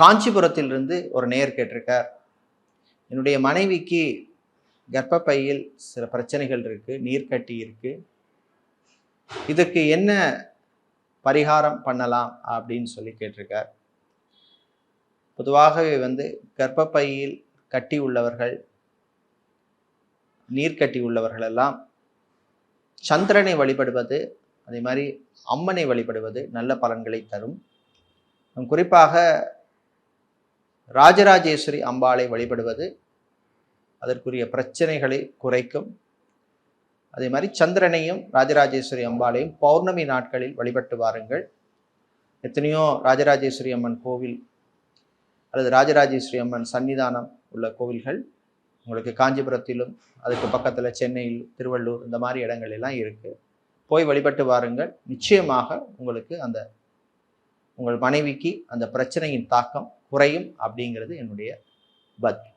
காஞ்சிபுரத்திலிருந்து ஒரு நேயர் கேட்டிருக்கார், என்னுடைய மனைவிக்கு கர்ப்பப்பையில் சில பிரச்சனைகள் இருக்கு, நீர்க்கட்டி இருக்கு, இதுக்கு என்ன பரிகாரம் பண்ணலாம் அப்படின்னு சொல்லி கேட்டிருக்கார். பொதுவாகவே கர்ப்பப்பையில் கட்டி உள்ளவர்கள், நீர்க்கட்டி உள்ளவர்கள் எல்லாம் சந்திரனை வழிபடுவது, அதே மாதிரி அம்மனை வழிபடுவது நல்ல பலன்களை தரும். குறிப்பாக ராஜராஜேஸ்வரி அம்பாளை வழிபடுவது அதற்குரிய பிரச்சனைகளை குறைக்கும். அதே மாதிரி சந்திரனையும் ராஜராஜேஸ்வரி அம்பாளையும் பௌர்ணமி நாட்களில் வழிபட்டு வாருங்கள். எத்தனையோ ராஜராஜேஸ்வரி அம்மன் கோவில் அல்லது ராஜராஜேஸ்வரி அம்மன் சன்னிதானம் உள்ள கோவில்கள் உங்களுக்கு காஞ்சிபுரத்திலும் அதுக்கு பக்கத்தில் சென்னையில், திருவள்ளூர் இந்த மாதிரி இடங்கள் எல்லாம் இருக்குது. போய் வழிபட்டு வாருங்கள். நிச்சயமாக உங்களுக்கு உங்கள் மனைவிக்கு அந்த பிரச்சனையின் தாக்கம் குறையும் அப்படிங்கிறது என்னுடைய பதில்.